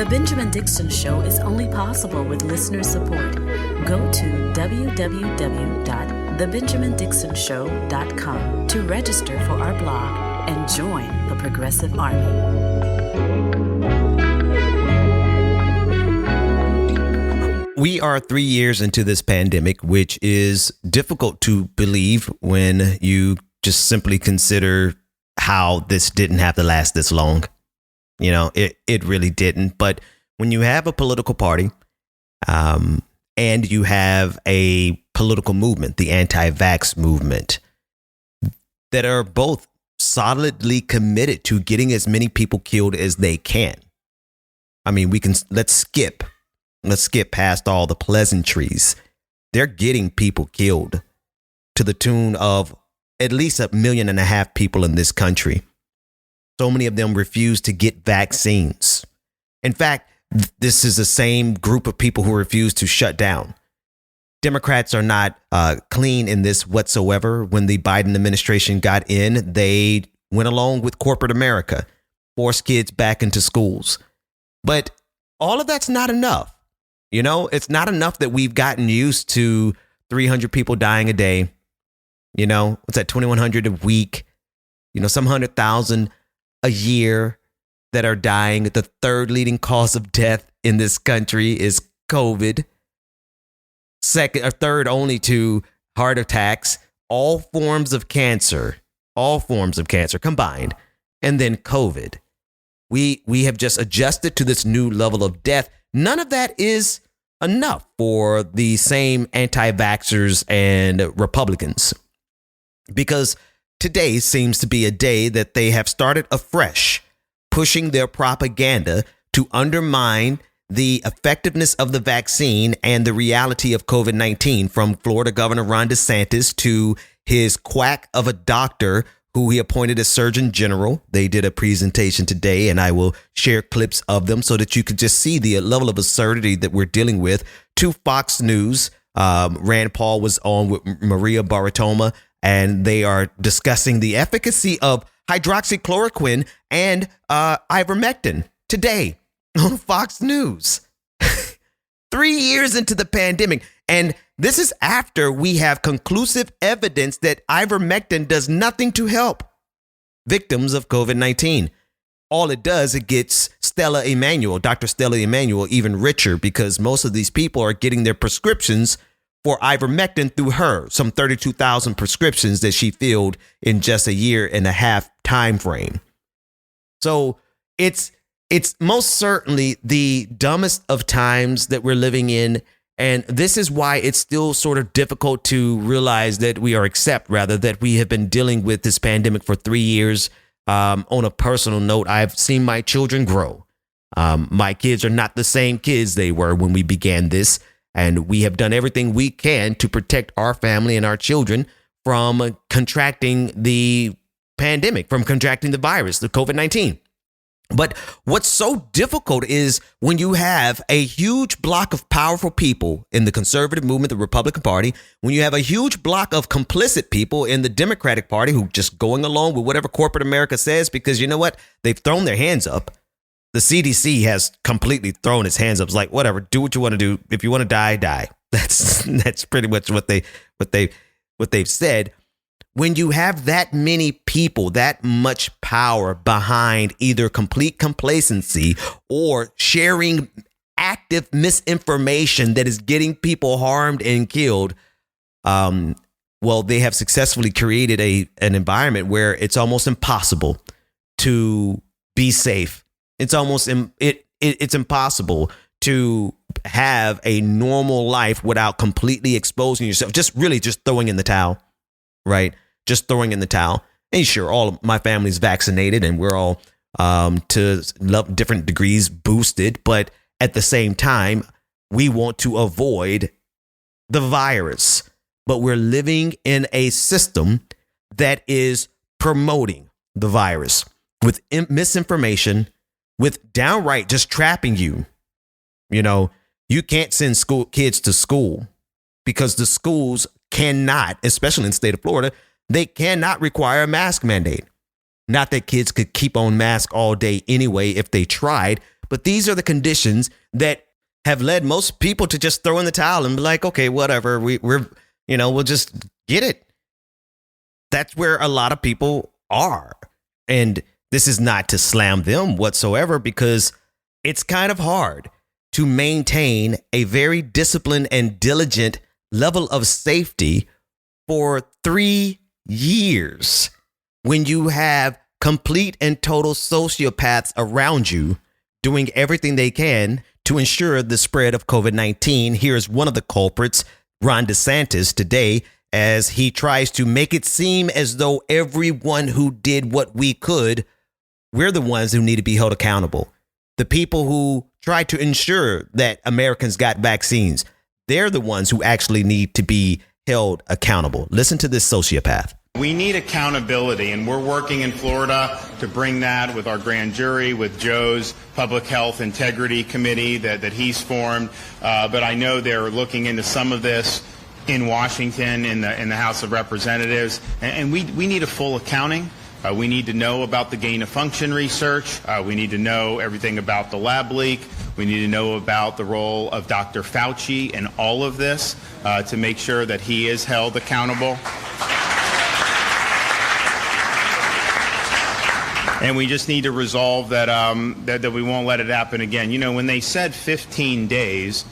The Benjamin Dixon Show is only possible with listener support. Go to www.thebenjamindixonshow.com to register for our blog and join the Progressive Army. We are 3 years into this pandemic, which is difficult to believe when you just simply consider how this didn't have to last this long. You know, it really didn't. But when you have a political party and you have a political movement, the anti-vax movement, that are both solidly committed to getting as many people killed as they can. I mean, let's skip past all the pleasantries. They're getting people killed to the tune of at least 1.5 million people in this country. So many of them refuse to get vaccines. In fact, this is the same group of people who refuse to shut down. Democrats are not clean in this whatsoever. When the Biden administration got in, they went along with corporate America, forced kids back into schools. But all of that's not enough. You know, it's not enough that we've gotten used to 300 people dying a day. You know, what's that, 2,100 a week? You know, some 100,000 a year that are dying. The third leading cause of death in this country is COVID. Second or third only to heart attacks, all forms of cancer combined, and then COVID. We have just adjusted to this new level of death. None of that is enough for the same anti-vaxxers and Republicans, because today seems to be a day that they have started afresh, pushing their propaganda to undermine the effectiveness of the vaccine and the reality of COVID-19, from Florida Governor Ron DeSantis to his quack of a doctor who he appointed as Surgeon General. They did a presentation today, and I will share clips of them so that you could just see the level of absurdity that we're dealing with. To Fox News, Rand Paul was on with Maria Bartiromo, and they are discussing the efficacy of hydroxychloroquine and ivermectin today on Fox News. 3 years into the pandemic. And this is after we have conclusive evidence that ivermectin does nothing to help victims of COVID-19. All it does, it gets Dr. Stella Emanuel, even richer, because most of these people are getting their prescriptions for ivermectin through her, some 32,000 prescriptions that she filled in just a year and a half time frame. So it's most certainly the dumbest of times that we're living in. And this is why it's still sort of difficult to realize that we have been dealing with this pandemic for 3 years. On a personal note, I've seen my children grow. My kids are not the same kids they were when we began this. And we have done everything we can to protect our family and our children from contracting the pandemic, from contracting the virus, the COVID-19. But what's so difficult is when you have a huge block of powerful people in the conservative movement, the Republican Party, when you have a huge block of complicit people in the Democratic Party who just going along with whatever corporate America says, because you know what? They've thrown their hands up. The CDC has completely thrown its hands up. It's like, whatever, do what you want to do. If you want to die, die. That's pretty much what they've said. When you have that many people, that much power behind either complete complacency or sharing active misinformation that is getting people harmed and killed, they have successfully created an environment where it's almost impossible to be safe. It's almost it's impossible to have a normal life without completely exposing yourself. Just throwing in the towel, right? Just throwing in the towel. And sure, all of my family's vaccinated and we're all to different degrees boosted. But at the same time, we want to avoid the virus. But we're living in a system that is promoting the virus with misinformation, with downright just trapping you. You know, you can't send kids to school because the schools cannot, especially in the state of Florida, they cannot require a mask mandate. Not that kids could keep on mask all day anyway if they tried, But these are the conditions that have led most people to just throw in the towel and be like, okay, whatever, we'll just get it. That's where a lot of people are. And this is not to slam them whatsoever, because it's kind of hard to maintain a very disciplined and diligent level of safety for 3 years when you have complete and total sociopaths around you doing everything they can to ensure the spread of COVID-19. Here's one of the culprits, Ron DeSantis, today, as he tries to make it seem as though everyone who did what we could, we're the ones who need to be held accountable. The people who tried to ensure that Americans got vaccines, they're the ones who actually need to be held accountable. Listen to this sociopath. We need accountability, and we're working in Florida to bring that with our grand jury, with Joe's Public Health Integrity Committee that he's formed. But I know they're looking into some of this in Washington, in the House of Representatives, and we need a full accounting. We need to know about the gain of function research. We need to know everything about the lab leak. We need to know about the role of Dr. Fauci in all of this to make sure that he is held accountable. And we just need to resolve that, that we won't let it happen again. You know, when they said 15 days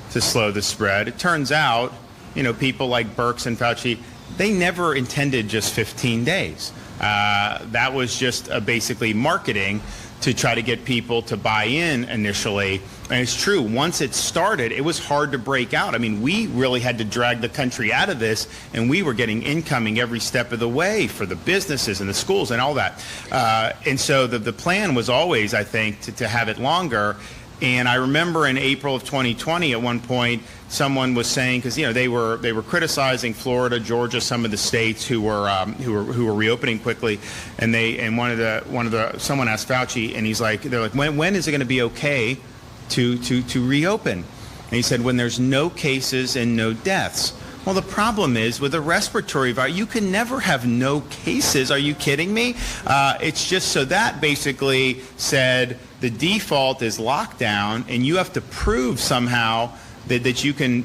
to slow the spread, it turns out, you know, people like Birx and Fauci, they never intended just 15 days. That was just basically marketing to try to get people to buy in initially. And it's true, once it started, it was hard to break out. I mean, we really had to drag the country out of this, and we were getting incoming every step of the way for the businesses and the schools and all that. And so the plan was always, I think, to have it longer. And I remember in April of 2020, at one point, someone was saying, because they were criticizing Florida, Georgia, some of the states who were reopening quickly, and someone asked Fauci, and they're like, when is it going to be okay to reopen? And he said, when there's no cases and no deaths. Well, the problem is with a respiratory virus, you can never have no cases. Are you kidding me? It's just so that basically said the default is lockdown, and you have to prove somehow that you can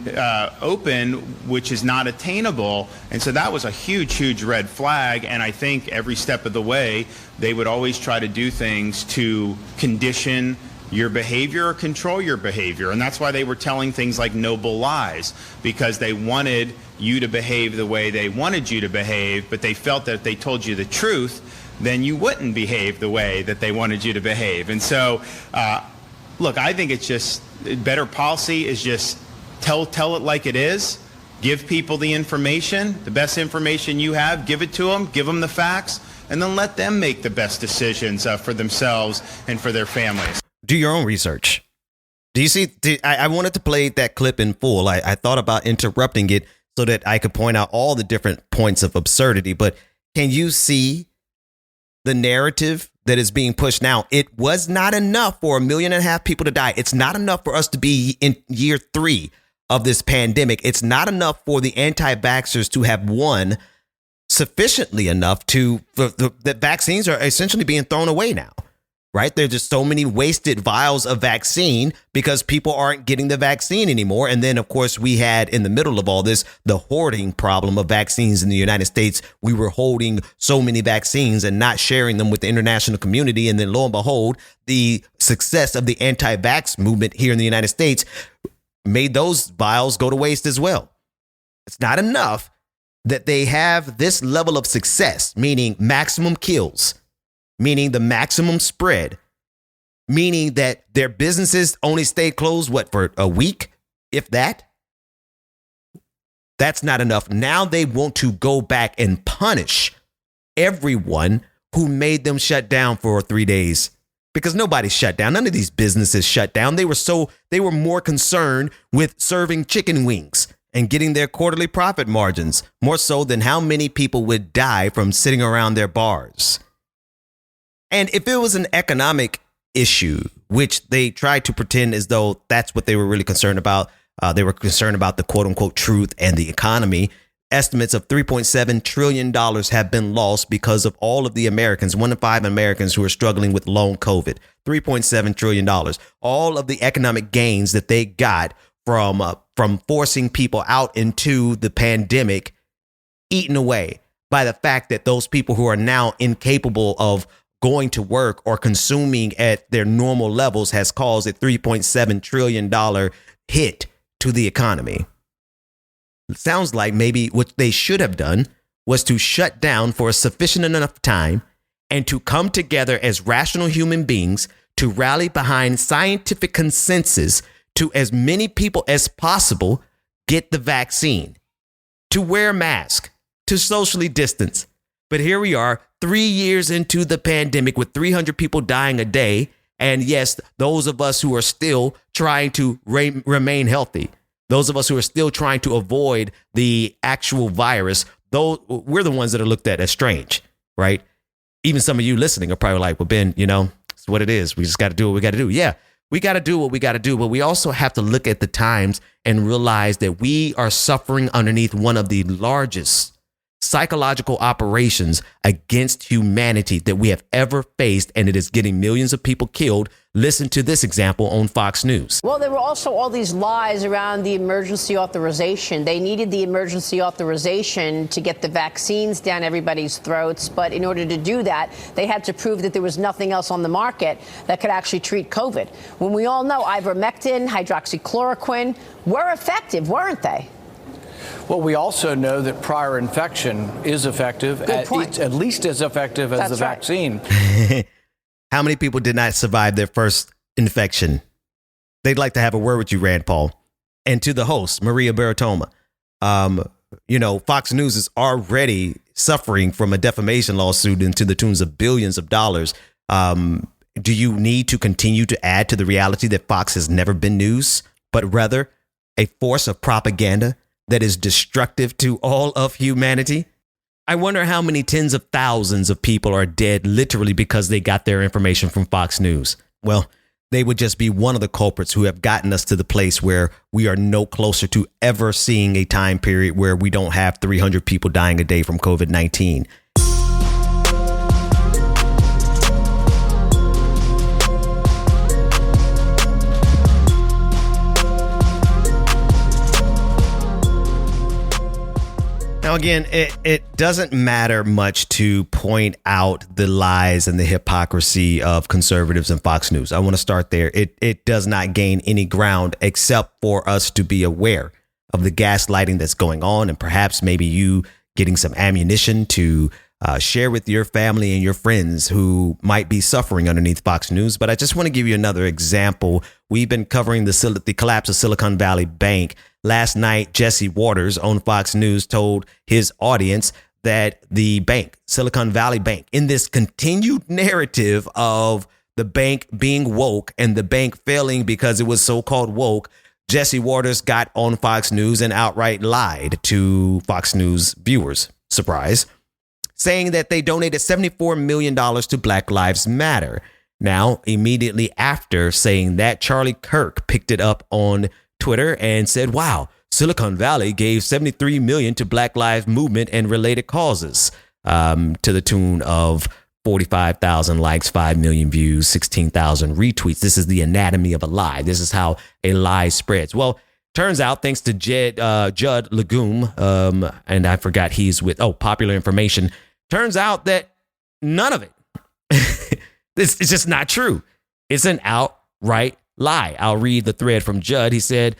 open, which is not attainable. And so that was a huge red flag. And I think every step of the way, they would always try to do things to condition your behavior or control your behavior. And that's why they were telling things like noble lies, because they wanted you to behave the way they wanted you to behave, but they felt that if they told you the truth, then you wouldn't behave the way that they wanted you to behave. And so, look, I think it's just better policy is just tell it like it is. Give people the information, the best information you have, give it to them, give them the facts, and then let them make the best decisions for themselves and for their families. Do your own research. Do you see? I wanted to play that clip in full. I thought about interrupting it so that I could point out all the different points of absurdity. But can you see the narrative that is being pushed now? It was not enough for 1.5 million people to die. It's not enough for us to be in year 3 of this pandemic. It's not enough for the anti-vaxxers to have won sufficiently enough that vaccines are essentially being thrown away now. Right? There's just so many wasted vials of vaccine because people aren't getting the vaccine anymore. And then, of course, we had in the middle of all this, the hoarding problem of vaccines in the United States. We were holding so many vaccines and not sharing them with the international community. And then lo and behold, the success of the anti-vax movement here in the United States made those vials go to waste as well. It's not enough that they have this level of success, meaning maximum kills, meaning the maximum spread, meaning that their businesses only stayed closed, for a week, if that? That's not enough. Now they want to go back and punish everyone who made them shut down for 3 days, because nobody shut down. None of these businesses shut down. They were more concerned with serving chicken wings and getting their quarterly profit margins, more so than how many people would die from sitting around their bars. And if it was an economic issue, which they tried to pretend as though that's what they were really concerned about, they were concerned about the quote unquote truth and the economy. estimates of $3.7 trillion have been lost because of all of the Americans, 1 in 5 Americans who are struggling with long COVID. $3.7 trillion. All of the economic gains that they got from forcing people out into the pandemic eaten away by the fact that those people who are now incapable of going to work or consuming at their normal levels has caused a $3.7 trillion hit to the economy. It sounds like maybe what they should have done was to shut down for a sufficient enough time and to come together as rational human beings to rally behind scientific consensus to as many people as possible get the vaccine, to wear masks, to socially distance. But here we are 3 years into the pandemic with 300 people dying a day. And yes, those of us who are still trying to remain healthy, those of us who are still trying to avoid the actual virus, though we're the ones that are looked at as strange, right? Even some of you listening are probably like, well, Ben, it's what it is. We just got to do what we got to do. Yeah, we got to do what we got to do. But we also have to look at the times and realize that we are suffering underneath one of the largest psychological operations against humanity that we have ever faced, and it is getting millions of people killed. Listen to this example on Fox News. Well, there were also all these lies around the emergency authorization. They needed the emergency authorization to get the vaccines down everybody's throats. But in order to do that, they had to prove that there was nothing else on the market that could actually treat COVID. When we all know ivermectin, hydroxychloroquine were effective, weren't they? Well, we also know that prior infection is effective, at least as effective as the vaccine. How many people did not survive their first infection? They'd like to have a word with you, Rand Paul. And to the host, Maria Baratoma. Fox News is already suffering from a defamation lawsuit into the tunes of billions of dollars. Do you need to continue to add to the reality that Fox has never been news, but rather a force of propaganda that is destructive to all of humanity? I wonder how many tens of thousands of people are dead literally because they got their information from Fox News. Well, they would just be one of the culprits who have gotten us to the place where we are no closer to ever seeing a time period where we don't have 300 people dying a day from COVID-19. Now, again, it doesn't matter much to point out the lies and the hypocrisy of conservatives and Fox News. I want to start there. It does not gain any ground except for us to be aware of the gaslighting that's going on, and perhaps maybe you getting some ammunition to share with your family and your friends who might be suffering underneath Fox News. But I just want to give you another example. We've been covering the collapse of Silicon Valley Bank. Last night, Jesse Waters on Fox News told his audience that the bank, Silicon Valley Bank, in this continued narrative of the bank being woke and the bank failing because it was so-called woke, Jesse Waters got on Fox News and outright lied to Fox News viewers. Surprise. Saying that they donated $74 million to Black Lives Matter. Now, immediately after saying that, Charlie Kirk picked it up on Twitter and said, wow, Silicon Valley gave $73 million to Black Lives Movement and related causes, to the tune of 45,000 likes, 5 million views, 16,000 retweets. This is the anatomy of a lie. This is how a lie spreads. Well, turns out, thanks to Judd Legume, and I forgot he's with, Popular Information, turns out that none of it, it's just not true. It's an outright lie. I'll read the thread from Judd. He said,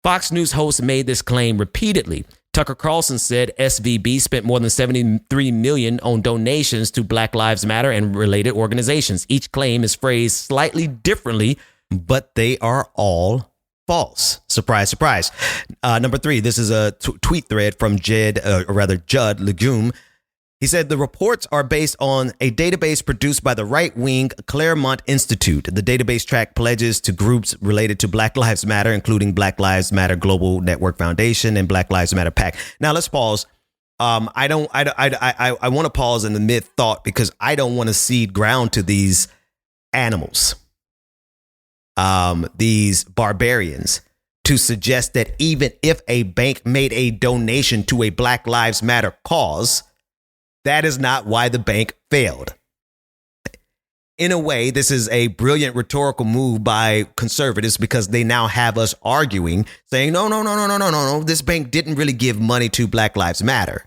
Fox News hosts made this claim repeatedly. Tucker Carlson said SVB spent more than $73 million on donations to Black Lives Matter and related organizations. Each claim is phrased slightly differently, but they are all false. Surprise, surprise. Number 3, this is a tweet thread from Judd Legume. He said the reports are based on a database produced by the right-wing Claremont Institute. The database tracked pledges to groups related to Black Lives Matter, including Black Lives Matter Global Network Foundation and Black Lives Matter PAC. Now let's pause. I want to pause in the mid-thought because I don't want to cede ground to these animals, these barbarians to suggest that even if a bank made a donation to a Black Lives Matter cause, that is not why the bank failed. In a way, this is a brilliant rhetorical move by conservatives because they now have us arguing, saying, no, this bank didn't really give money to Black Lives Matter,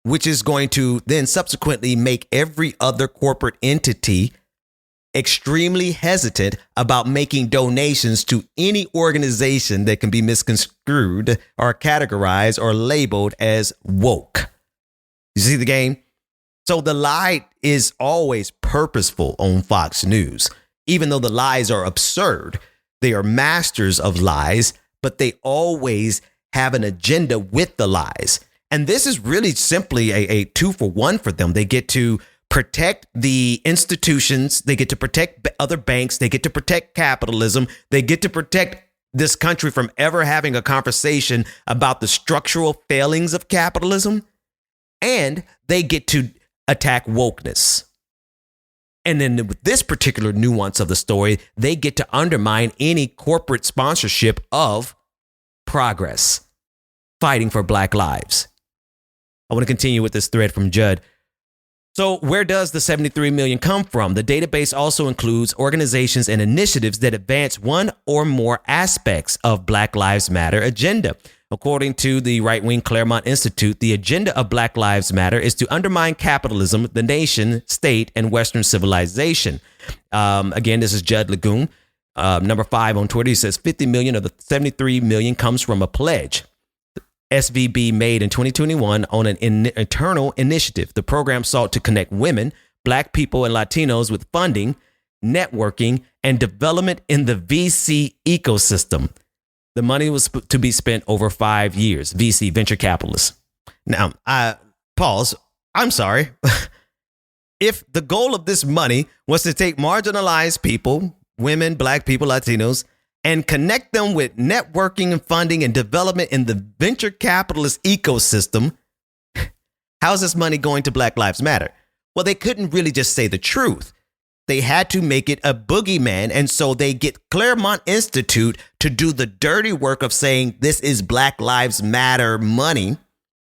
which is going to then subsequently make every other corporate entity extremely hesitant about making donations to any organization that can be misconstrued or categorized or labeled as woke. You see the game? So the lie is always purposeful on Fox News. Even though the lies are absurd, they are masters of lies, but they always have an agenda with the lies. And this is really simply a 2-for-1 for them. They get to protect the institutions. They get to protect other banks. They get to protect capitalism. They get to protect this country from ever having a conversation about the structural failings of capitalism. And they get to attack wokeness. And then with this particular nuance of the story, they get to undermine any corporate sponsorship of progress, fighting for Black lives. I want to continue with this thread from Judd. So where does the 73 million come from? The database also includes organizations and initiatives that advance one or more aspects of Black Lives Matter agenda. According to the right-wing Claremont Institute, the agenda of Black Lives Matter is to undermine capitalism, the nation, state, and Western civilization. Again, this is Judd Lagoon, number 5 on Twitter. He says 50 million of the 73 million comes from a pledge SVB made in 2021 on an internal initiative. The program sought to connect women, Black people, and Latinos with funding, networking, and development in the VC ecosystem. The money was to be spent over 5 years. VC, venture capitalists. Now, pause. I'm sorry. If the goal of this money was to take marginalized people, women, Black people, Latinos, and connect them with networking and funding and development in the venture capitalist ecosystem, how's this money going to Black Lives Matter? Well, they couldn't really just say the truth. They had to make it a boogeyman. And so they get Claremont Institute to do the dirty work of saying this is Black Lives Matter money.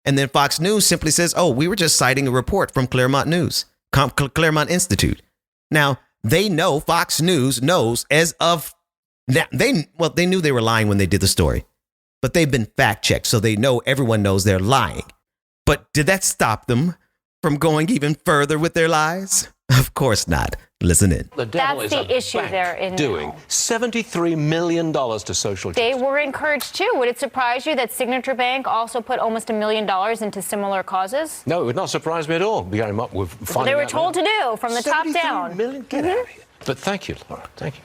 And then Fox News simply says, oh, we were just citing a report from Claremont Institute. Now, they know, Fox News knows as of now, they knew they were lying when they did the story, but they've been fact checked. So they know, everyone knows they're lying. But did that stop them from going even further with their lies? Of course not. Listen in. The devil That's is the issue they're in doing now. $73 million to social They justice. were encouraged too. Would it surprise you that Signature Bank also put almost $1 million into similar causes? No, it would not surprise me at all. We got him up with finding They were out told now. to do from the top down. $73 million? Get out of here. But thank you, Laura. Thank you.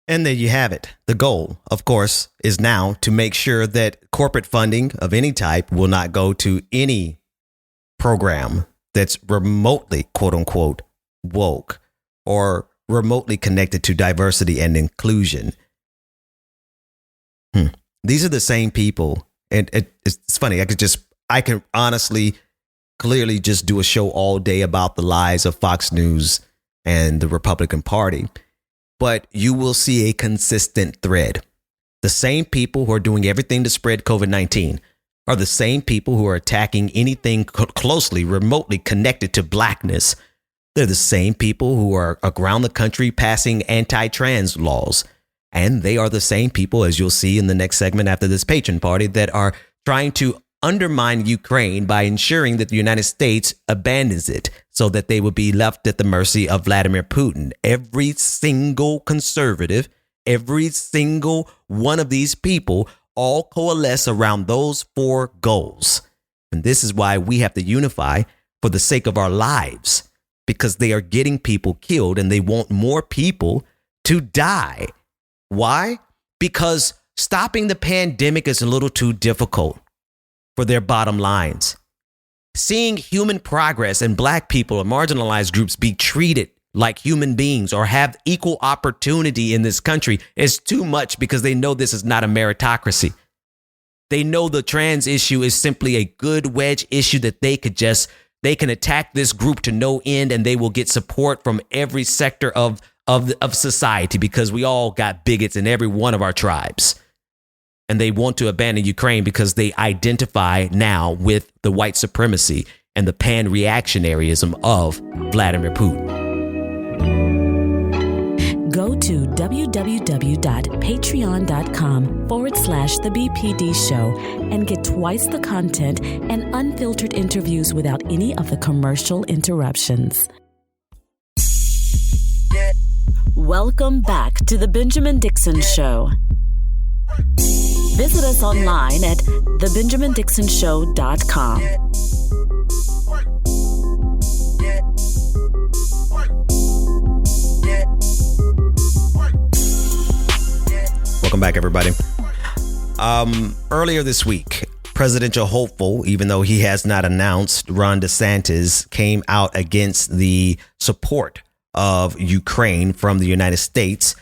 And there you have it. The goal, of course, is now to make sure that corporate funding of any type will not go to any program that's remotely, quote unquote, woke or remotely connected to diversity and inclusion. These are the same people. And it's funny. I can honestly, clearly just do a show all day about the lies of Fox News and the Republican Party. But you will see a consistent thread. The same people who are doing everything to spread COVID-19 are the same people who are attacking anything closely, remotely connected to blackness. They're the same people who are around the country passing anti-trans laws. And they are the same people, as you'll see in the next segment after this patron party, that are trying to undermine Ukraine by ensuring that the United States abandons it so that they would be left at the mercy of Vladimir Putin. Every single conservative, every single one of these people all coalesce around those 4 goals. And this is why we have to unify for the sake of our lives, because they are getting people killed and they want more people to die. Why? Because stopping the pandemic is a little too difficult for their bottom lines. Seeing human progress and Black people or marginalized groups be treated like human beings or have equal opportunity in this country is too much, because they know this is not a meritocracy. They know the trans issue is simply a good wedge issue that they can attack this group to no end, and they will get support from every sector of society, because we all got bigots in every one of our tribes. and they want to abandon Ukraine because they identify now with the white supremacy and the pan-reactionaryism of Vladimir Putin. Go to www.patreon.com/The BPD Show and get twice the content and unfiltered interviews without any of the commercial interruptions. Welcome back to The Benjamin Dixon Show. Visit us online at thebenjamindixonshow.com. Welcome back, everybody. Earlier this week, presidential hopeful, even though he has not announced, Ron DeSantis came out against the support of Ukraine from the United States.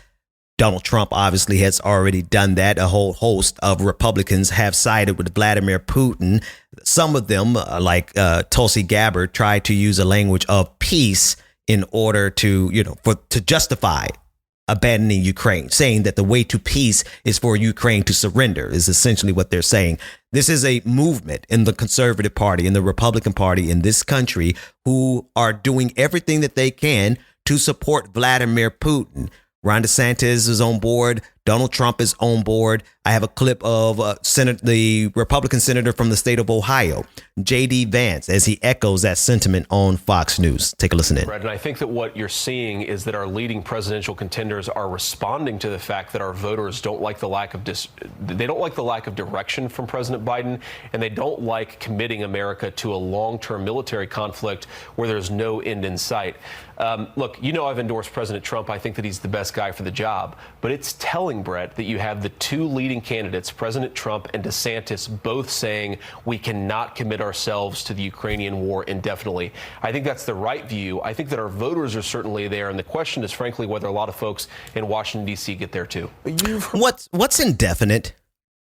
Donald Trump obviously has already done that. A whole host of Republicans have sided with Vladimir Putin. Some of them, like Tulsi Gabbard, tried to use a language of peace in order to, to justify abandoning Ukraine, saying that the way to peace is for Ukraine to surrender, is essentially what they're saying. This is a movement in the Conservative Party, in the Republican Party in this country, who are doing everything that they can to support Vladimir Putin. Ron DeSantis is on board. Donald Trump is on board. I have a clip of the Republican senator from the state of Ohio, J.D. Vance, as he echoes that sentiment on Fox News. Take a listen in. And I think that what you're seeing is that our leading presidential contenders are responding to the fact that our voters don't like the lack of direction from President Biden, and they don't like committing America to a long-term military conflict where there's no end in sight. Look, I've endorsed President Trump. I think that he's the best guy for the job. But it's telling, Brett, that you have the two leading candidates, President Trump and DeSantis, both saying we cannot commit ourselves to the Ukrainian war indefinitely. I think that's the right view. I think that our voters are certainly there. And the question is, frankly, whether a lot of folks in Washington, D.C. get there, too. What's indefinite?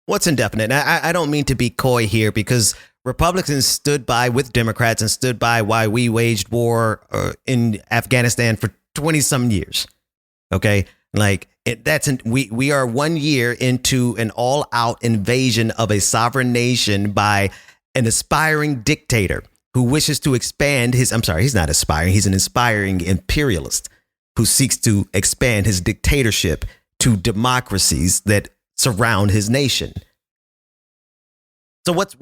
What's indefinite? I don't mean to be coy here, because Republicans stood by with Democrats and stood by while we waged war in Afghanistan for 20 some years. OK, like we are 1 year into an all out invasion of a sovereign nation by an aspiring dictator who wishes to expand his. I'm sorry, he's not aspiring. He's an inspiring imperialist who seeks to expand his dictatorship to democracies that surround his nation. So what's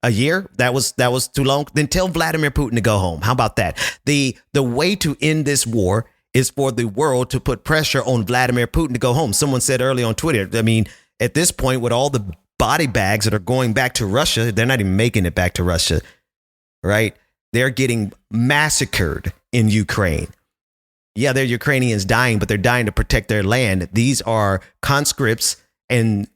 a year? That was too long. Then tell Vladimir Putin to go home. How about that? The way to end this war is for the world to put pressure on Vladimir Putin to go home. Someone said earlier on Twitter, I mean, at this point, with all the body bags that are going back to Russia, they're not even making it back to Russia, right? They're getting massacred in Ukraine. Yeah, they're Ukrainians dying, but they're dying to protect their land. These are conscripts and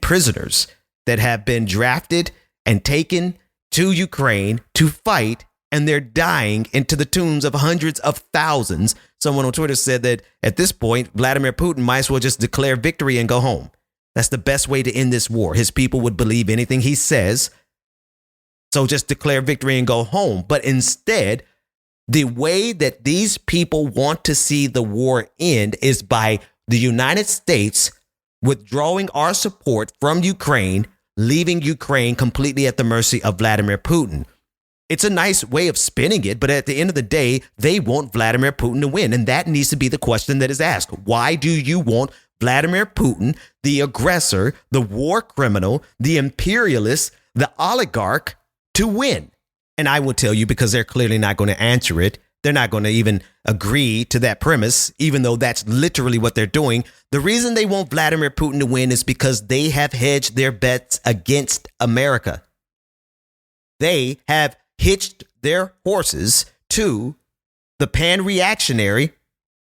prisoners that have been drafted and taken to Ukraine to fight, and they're dying into the tunes of hundreds of thousands. Someone on Twitter said that at this point, Vladimir Putin might as well just declare victory and go home. That's the best way to end this war. His people would believe anything he says. So just declare victory and go home. But instead, the way that these people want to see the war end is by the United States withdrawing our support from Ukraine, leaving Ukraine completely at the mercy of Vladimir Putin. It's a nice way of spinning it, but at the end of the day, they want Vladimir Putin to win. And that needs to be the question that is asked. Why do you want Vladimir Putin, the aggressor, the war criminal, the imperialist, the oligarch, to win? And I will tell you, because they're clearly not going to answer it. They're not going to even agree to that premise, even though that's literally what they're doing. The reason they want Vladimir Putin to win is because they have hedged their bets against America. They have hitched their horses to the pan-reactionary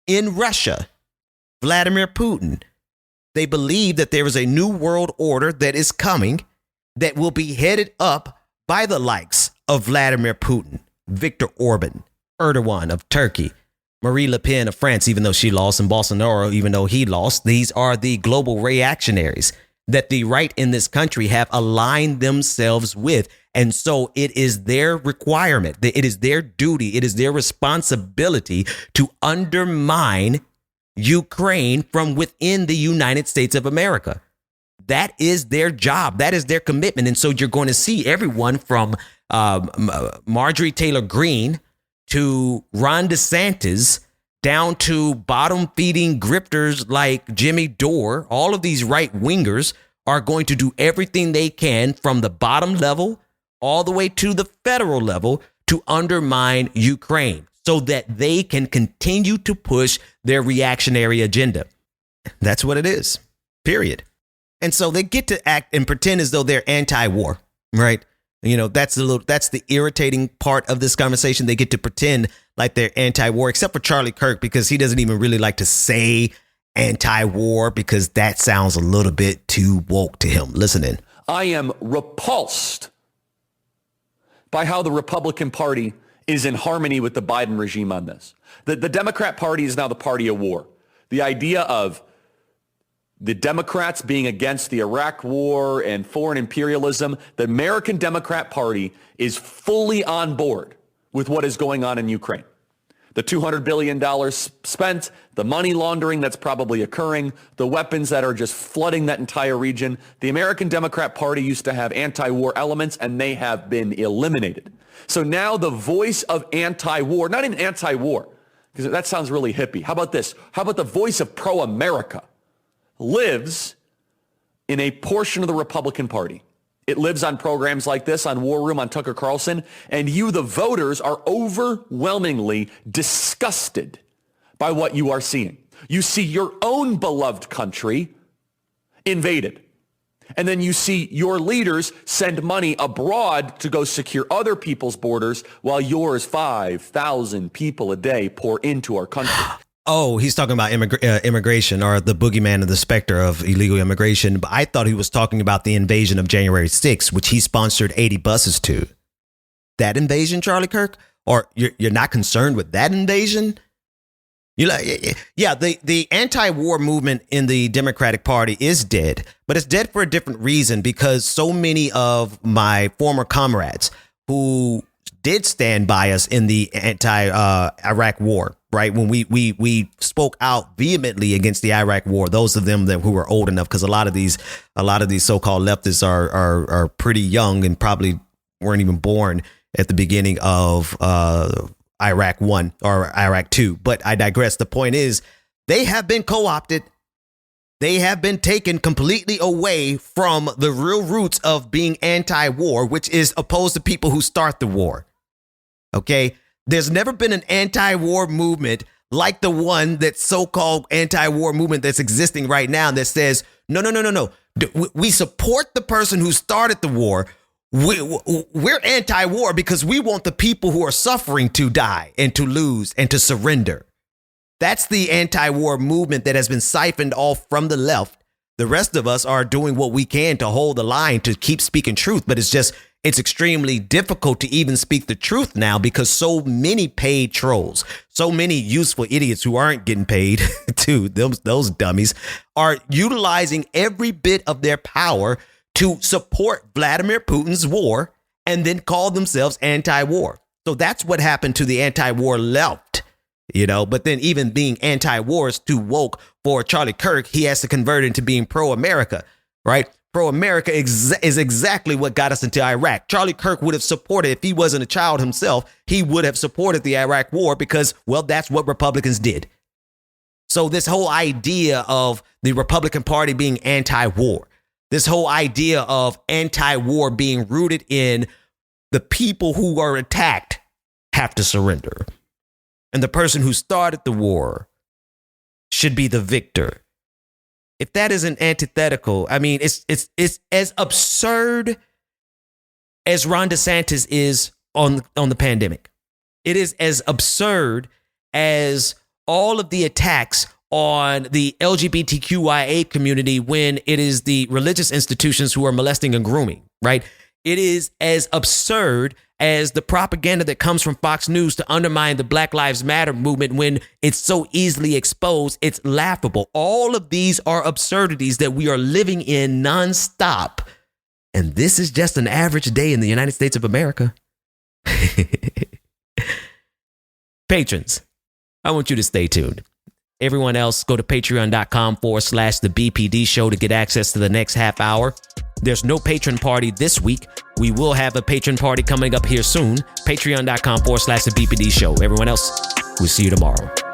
in Russia, Vladimir Putin. They believe that there is a new world order that is coming that will be headed up by the likes of Vladimir Putin, Viktor Orban, Erdogan of Turkey, Marine Le Pen of France, even though she lost, and Bolsonaro, even though he lost. These are the global reactionaries that the right in this country have aligned themselves with. And so it is their requirement, it is their duty, it is their responsibility to undermine Ukraine from within the United States of America. That is their job. That is their commitment. And so you're going to see everyone from Marjorie Taylor Greene to Ron DeSantis down to bottom feeding grifters like Jimmy Dore. All of these right wingers are going to do everything they can from the bottom level all the way to the federal level to undermine Ukraine so that they can continue to push their reactionary agenda. That's what it is, period. And so they get to act and pretend as though they're anti-war, right? You know, that's the irritating part of this conversation. They get to pretend like they're anti-war, except for Charlie Kirk, because he doesn't even really like to say anti-war because that sounds a little bit too woke to him. Listen in. I am repulsed by how the Republican Party is in harmony with the Biden regime on this. The Democrat Party is now the party of war. The idea of the Democrats being against the Iraq war and foreign imperialism, the American Democrat Party is fully on board with what is going on in Ukraine. The $200 billion spent, the money laundering that's probably occurring, the weapons that are just flooding that entire region. The American Democrat Party used to have anti-war elements, and they have been eliminated. So now the voice of anti-war, not even anti-war, because that sounds really hippie. How about this? How about the voice of pro-America lives in a portion of the Republican Party? It lives on programs like this, on War Room, on Tucker Carlson, and you, the voters, are overwhelmingly disgusted by what you are seeing. You see your own beloved country invaded, and then you see your leaders send money abroad to go secure other people's borders while yours 5,000 people a day pour into our country. Oh, he's talking about immigration, or the boogeyman of the specter of illegal immigration. But I thought he was talking about the invasion of January 6th, which he sponsored 80 buses to. That invasion, Charlie Kirk? Or you're not concerned with that invasion? You're like, yeah, the anti-war movement in the Democratic Party is dead, but it's dead for a different reason, because so many of my former comrades who did stand by us in the anti-Iraq war, right? When we spoke out vehemently against the Iraq war, those of them who were old enough, because a lot of these so-called leftists are pretty young and probably weren't even born at the beginning of Iraq 1 or Iraq 2. But I digress. The point is, they have been co-opted. They have been taken completely away from the real roots of being anti-war, which is opposed to people who start the war. OK, there's never been an anti-war movement like the one that so-called anti-war movement that's existing right now that says, no. We support the person who started the war. We're anti-war because we want the people who are suffering to die and to lose and to surrender. That's the anti-war movement that has been siphoned off from the left. The rest of us are doing what we can to hold the line, to keep speaking truth. But it's extremely difficult to even speak the truth now, because so many paid trolls, so many useful idiots who aren't getting paid to those dummies are utilizing every bit of their power to support Vladimir Putin's war and then call themselves anti-war. So that's what happened to the anti-war left. But then even being anti-war is too woke for Charlie Kirk. He has to convert into being pro-America, right? Pro-America is exactly what got us into Iraq. Charlie Kirk would have supported, if he wasn't a child himself, he would have supported the Iraq war because, well, that's what Republicans did. So this whole idea of the Republican Party being anti-war, this whole idea of anti-war being rooted in the people who are attacked have to surrender, and the person who started the war should be the victor. If that isn't antithetical, I mean, it's as absurd as Ron DeSantis is on the pandemic. It is as absurd as all of the attacks on the LGBTQIA community when it is the religious institutions who are molesting and grooming, right? It is as absurd as the propaganda that comes from Fox News to undermine the Black Lives Matter movement when it's so easily exposed. It's laughable. All of these are absurdities that we are living in nonstop. And this is just an average day in the United States of America. Patrons, I want you to stay tuned. Everyone else, go to patreon.com/the BPD show to get access to the next half hour. There's no patron party this week. We will have a patron party coming up here soon. Patreon.com/the BPD show. Everyone else, we'll see you tomorrow.